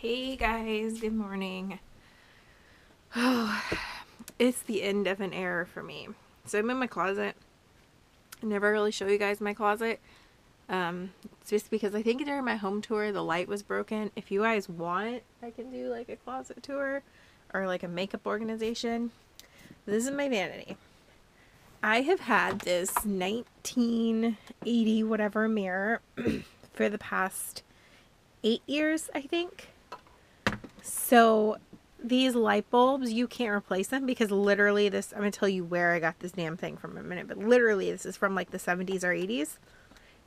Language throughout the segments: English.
Hey guys, good morning. Oh, it's the end of an era for me. So I'm in my closet. I never really show you guys my closet. It's just because I think during my home tour the light was broken. If you guys want, I can do like a closet tour or like a makeup organization. This is my vanity. I have had this 1980 whatever mirror for the past 8 years, I think. So these light bulbs, you can't replace them because literally this, I'm going to tell you where I got this damn thing from in a minute, but literally this is from like the 70s or 80s.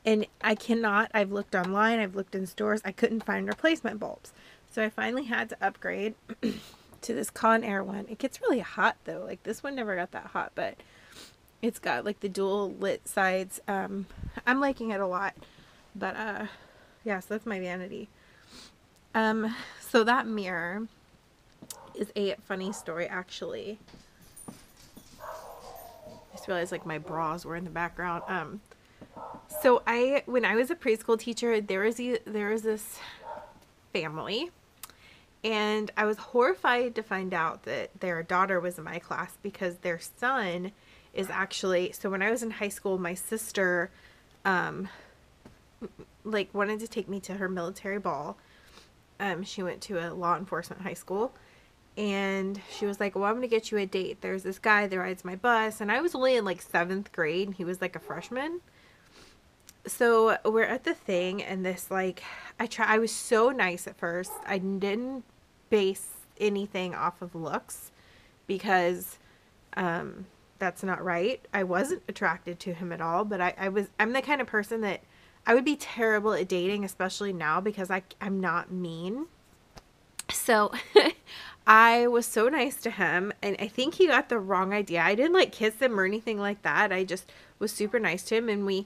And I've looked online, I've looked in stores, I couldn't find replacement bulbs. So I finally had to upgrade to this Conair one. It gets really hot though. Like this one never got that hot, but it's got like the dual lit sides. I'm liking it a lot. But yeah, so that's my vanity. So that mirror is a funny story, actually. I just realized like my bras were in the background. So when I was a preschool teacher, there was this family, and I was horrified to find out that their daughter was in my class because their son is actually, so when I was in high school, my sister, like wanted to take me to her military ball. She went to a law enforcement high school, and she was like, well, I'm going to get you a date. There's this guy that rides my bus, and I was only in like 7th grade, and he was like a freshman. So we're at the thing, and this like, I was so nice at first. I didn't base anything off of looks because, that's not right. I wasn't attracted to him at all, but I'm the kind of person that I would be terrible at dating, especially now, because I'm not mean. So I was so nice to him, and I think he got the wrong idea. I didn't like kiss him or anything like that. I just was super nice to him, and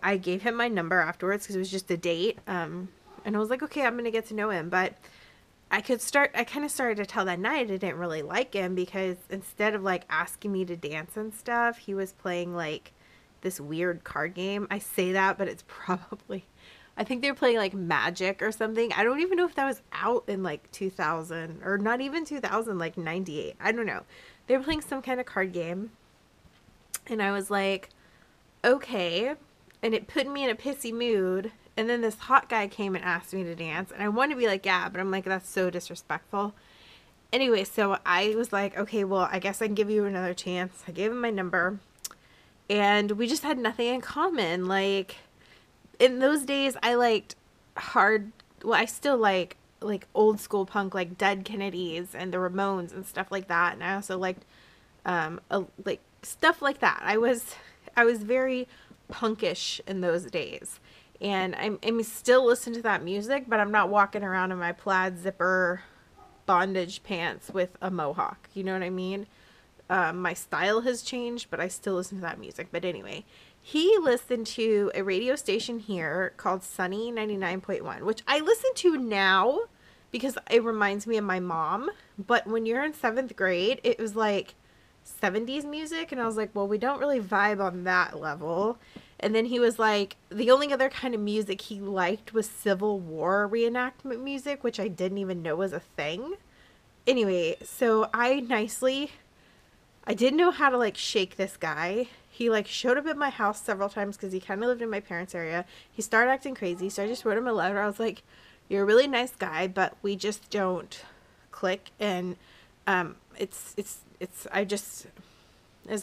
I gave him my number afterwards because it was just a date. And I was like, okay, I'm going to get to know him. But I kind of started to tell that night I didn't really like him because instead of like asking me to dance and stuff, he was playing like this weird card game. I say that, but it's probably, I think they were playing like Magic or something. I don't even know if that was out in like 2000 or not even 2000, like 98. I don't know. They were playing some kind of card game. And I was like, okay. And it put me in a pissy mood. And then this hot guy came and asked me to dance. And I wanted to be like, yeah, but I'm like, that's so disrespectful. Anyway, so I was like, okay, well, I guess I can give you another chance. I gave him my number. And we just had nothing in common. Like, in those days, I liked I still like old school punk, like Dead Kennedys and the Ramones and stuff like that. And I also liked, like stuff like that. I was very punkish in those days. And I'm still listening to that music, but I'm not walking around in my plaid zipper bondage pants with a mohawk. You know what I mean? My style has changed, but I still listen to that music. But anyway, he listened to a radio station here called Sunny 99.1, which I listen to now because it reminds me of my mom. But when you're in 7th grade, it was like 70s music, and I was like, well, we don't really vibe on that level. And then he was like, the only other kind of music he liked was Civil War reenactment music, which I didn't even know was a thing. Anyway, so I didn't know how to like shake this guy. He like showed up at my house several times because he kind of lived in my parents' area. He started acting crazy, so I just wrote him a letter. I was like, you're a really nice guy, but we just don't click. And I was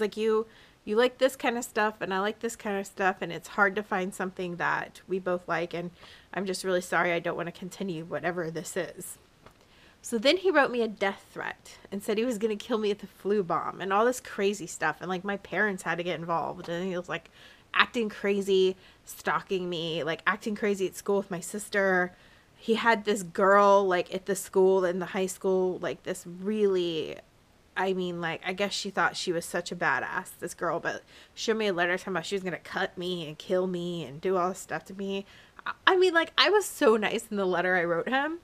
like, you like this kind of stuff and I like this kind of stuff, and it's hard to find something that we both like, and I'm just really sorry. I don't want to continue whatever this is. So then he wrote me a death threat and said he was going to kill me with a flu bomb and all this crazy stuff, and like my parents had to get involved, and he was like acting crazy, stalking me, like acting crazy at school with my sister. He had this girl like at the school, in the high school, like this really, I mean, like, I guess she thought she was such a badass, this girl, but she showed me a letter talking about she was going to cut me and kill me and do all this stuff to me. I mean, like, I was so nice in the letter I wrote him.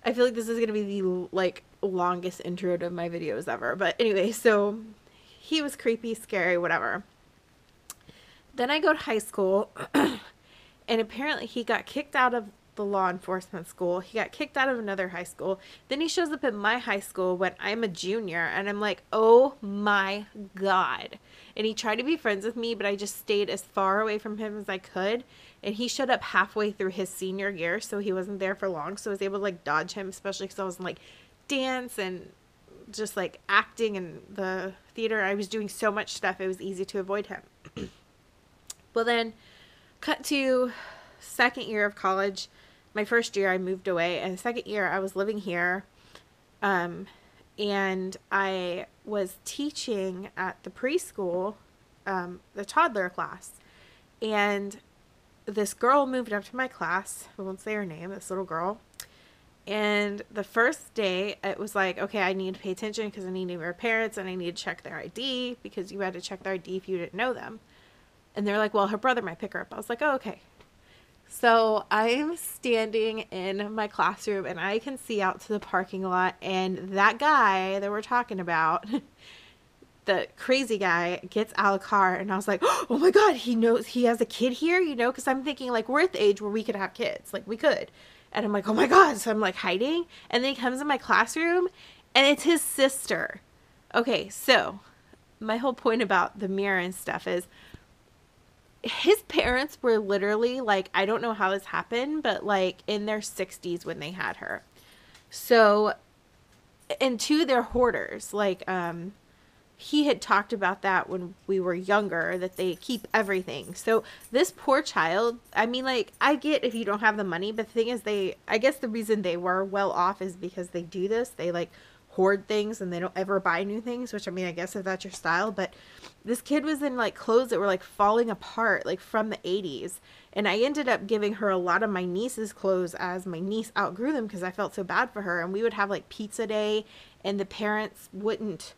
I feel like this is going to be the, like, longest intro to my videos ever. But anyway, so he was creepy, scary, whatever. Then I go to high school, and apparently he got kicked out of the law enforcement school. He got kicked out of another high school. Then he shows up at my high school when I'm a junior, and I'm like, oh my God. And he tried to be friends with me, but I just stayed as far away from him as I could. And he showed up halfway through his senior year, so he wasn't there for long. So I was able to like dodge him, especially because I was in like dance and just like acting in the theater. I was doing so much stuff, it was easy to avoid him. Well, then cut to second year of college. My first year I moved away, and the second year I was living here, and I was teaching at the preschool, the toddler class, and this girl moved up to my class. I won't say her name, this little girl. And the first day, it was like, okay, I need to pay attention because I need to know their parents, and I need to check their ID because you had to check their ID if you didn't know them. And they're like, well, her brother might pick her up. I was like, oh, okay. So I'm standing in my classroom, and I can see out to the parking lot, and that guy that we're talking about, the crazy guy, gets out of the car, and I was like, oh my God, he knows he has a kid here, you know, because I'm thinking like we're at the age where we could have kids, like we could. And I'm like, oh my God. So I'm like hiding, and then he comes in my classroom, and it's his sister. Okay, so my whole point about the mirror and stuff is his parents were literally like, I don't know how this happened, but like in their 60s when they had her. So, and two, they're hoarders. Like, he had talked about that when we were younger, that they keep everything. So this poor child, I mean, like, I get if you don't have the money, but the thing is, I guess the reason they were well off is because they do this. They like hoard things, and they don't ever buy new things, which, I mean, I guess if that's your style. But this kid was in like clothes that were like falling apart, like from the 80s. And I ended up giving her a lot of my niece's clothes as my niece outgrew them, because I felt so bad for her. And we would have like pizza day, and the parents wouldn't,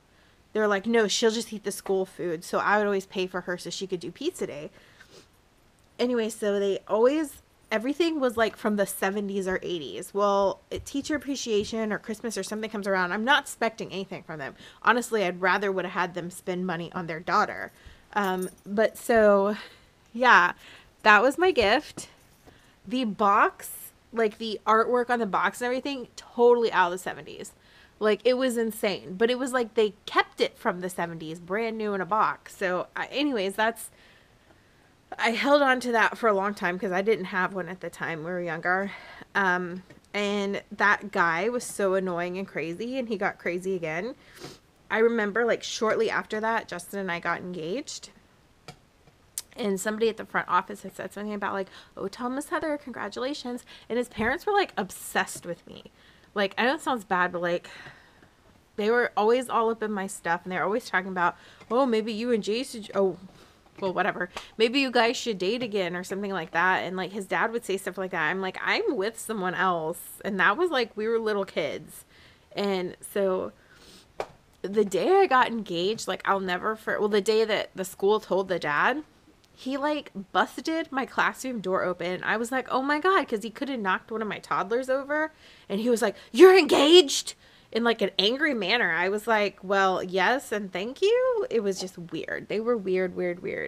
they were like, no, she'll just eat the school food. So I would always pay for her so she could do pizza day. Anyway, so they always, everything was like from the 70s or 80s. Well, teacher appreciation or Christmas or something comes around, I'm not expecting anything from them. Honestly, I'd rather would have had them spend money on their daughter. But so, yeah, that was my gift. The box, like the artwork on the box and everything, totally out of the 70s. Like, it was insane. But it was like they kept it from the 70s, brand new in a box. So, anyways, I held on to that for a long time because I didn't have one at the time. We were younger. And that guy was so annoying and crazy, and he got crazy again. I remember, like, shortly after that, Justin and I got engaged. And somebody at the front office had said something about, like, oh, tell Miss Heather, congratulations. And his parents were, like, obsessed with me. Like, I know it sounds bad, but, like, they were always all up in my stuff, and they were always talking about, oh, maybe you and Jason, oh, well, whatever, maybe you guys should date again or something like that. And, like, his dad would say stuff like that. I'm like, I'm with someone else. And that was, like, we were little kids. And so the day I got engaged, like, I'll never well, the day that the school told the dad, he, like, busted my classroom door open. I was like, oh my God, because he could have knocked one of my toddlers over. And he was like, you're engaged? In, like, an angry manner. I was like, well, yes, and thank you. It was just weird. They were weird.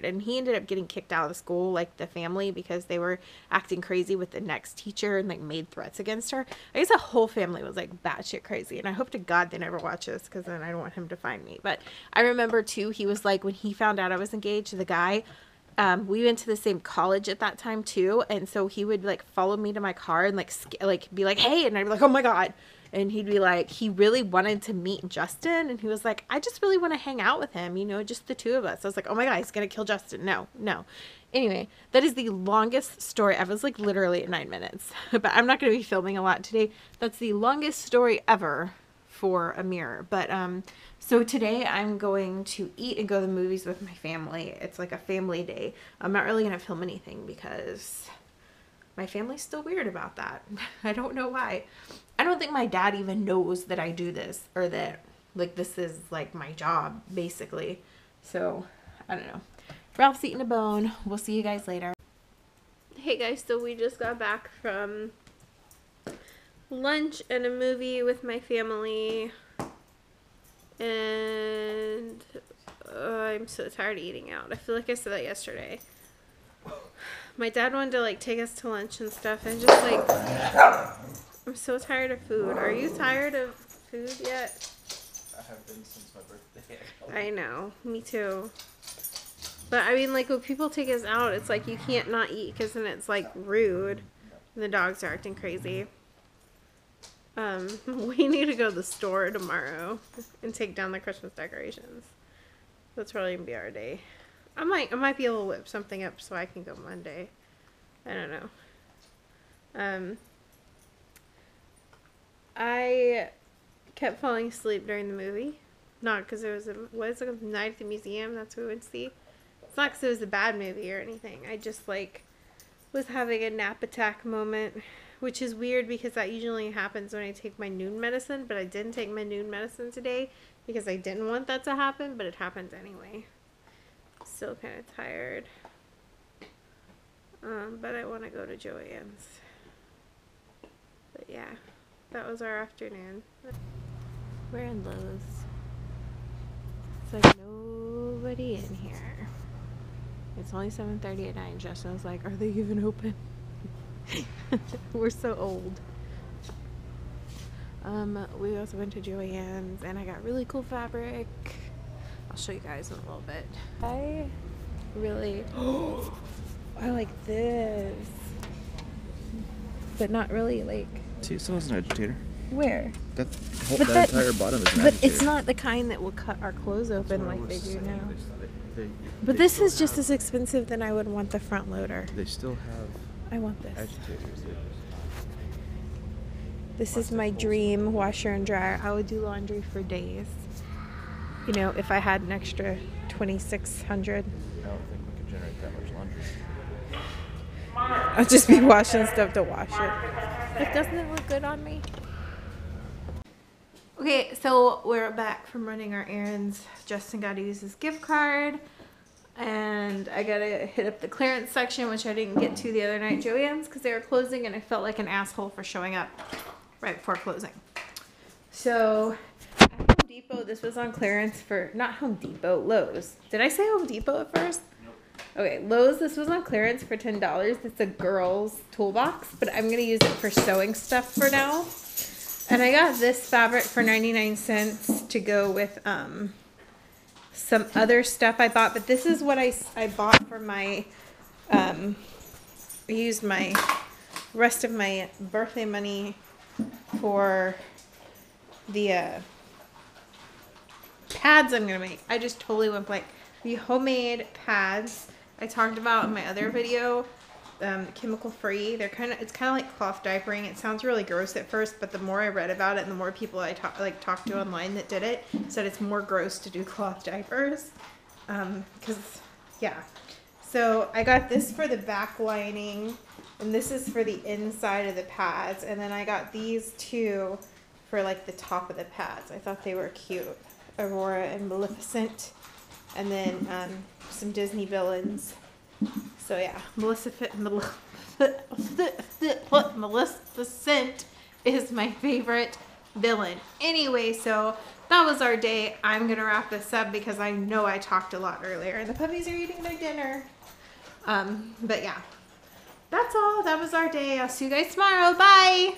And he ended up getting kicked out of the school, like, the family, because they were acting crazy with the next teacher and, like, made threats against her. I guess the whole family was, like, batshit crazy. And I hope to God they never watch this, because then I don't want him to find me. But I remember, too, he was like, when he found out I was engaged, the guy, we went to the same college at that time too, and so he would like follow me to my car and like be like, hey, and I'd be like, oh my God. And he'd be like, he really wanted to meet Justin, and he was like, I just really want to hang out with him, you know, just the two of us. I was like, oh my God, he's gonna kill Justin. No. Anyway, that is the longest story ever. It was like literally 9 minutes, but I'm not gonna be filming a lot today. That's the longest story ever for a mirror. But so today I'm going to eat and go to the movies with my family. It's like a family day. I'm not really going to film anything because my family's still weird about that. I don't know why. I don't think my dad even knows that I do this, or that like this is like my job basically. So I don't know. Ralph's eating a bone. We'll see you guys later. Hey guys, so we just got back from lunch and a movie with my family, and I'm so tired of eating out. I feel like I said that yesterday. my dad wanted to like take us to lunch and stuff, and just like, I'm so tired of food. Are you tired of food yet? I have been since my birthday. I know, me too. But I mean, like when people take us out, it's like you can't not eat because then it's like rude. And the dogs are acting crazy. We need to go to the store tomorrow and take down the Christmas decorations. That's probably gonna be our day. I might be able to whip something up so I can go Monday. I don't know. I kept falling asleep during the movie. Not because it was a night at the museum. That's what we went to see. It's not because it was a bad movie or anything. I just like was having a nap attack moment, which is weird because that usually happens when I take my noon medicine, but I didn't take my noon medicine today because I didn't want that to happen, but it happened anyway. Still kind of tired. But I want to go to Joann's. But yeah, that was our afternoon. We're in Lowe's. It's like nobody in here. It's only 7:30 at night. Justin was like, are they even open? We're so old. We also went to Joann's and I got really cool fabric. I'll show you guys in a little bit. I really, I like this, but not really like. See, it still has an agitator. Where? That entire bottom is an agitator. But it's not the kind that will cut our clothes open like they do now. But this is just as expensive than I would want the front loader. They still have. I want this. Agitators. This is my dream washer and dryer. I would do laundry for days. You know, if I had an extra 2,600. I don't think we could generate that much laundry. I'll just be washing stuff to wash it. But doesn't it look good on me? Okay, so we're back from running our errands. Justin got to use his gift card. And I got to hit up the clearance section, which I didn't get to the other night at Joann's because they were closing. And I felt like an asshole for showing up right before closing. So at Home Depot, this was on clearance for, not Home Depot, Lowe's. Did I say Home Depot at first? Nope. Okay, Lowe's, this was on clearance for $10. It's a girl's toolbox, but I'm going to use it for sewing stuff for now. And I got this fabric for 99 cents to go with some other stuff I bought. But this is what I bought for my, I used my rest of my birthday money for the pads I'm going to make. I just totally went blank. The homemade pads I talked about in my other video. Chemical free. It's kind of like cloth diapering. It sounds really gross at first, but the more I read about it and the more people I talked to online that did it said it's more gross to do cloth diapers. Yeah. So I got this for the back lining, and this is for the inside of the pads, and then I got these two for like the top of the pads. I thought they were cute. Aurora and Maleficent, and then some Disney villains. So yeah, Maleficent is my favorite villain. Anyway, so that was our day. I'm gonna wrap this up because I know I talked a lot earlier and the puppies are eating their dinner. But yeah, that's all. That was our day. I'll see you guys tomorrow. Bye.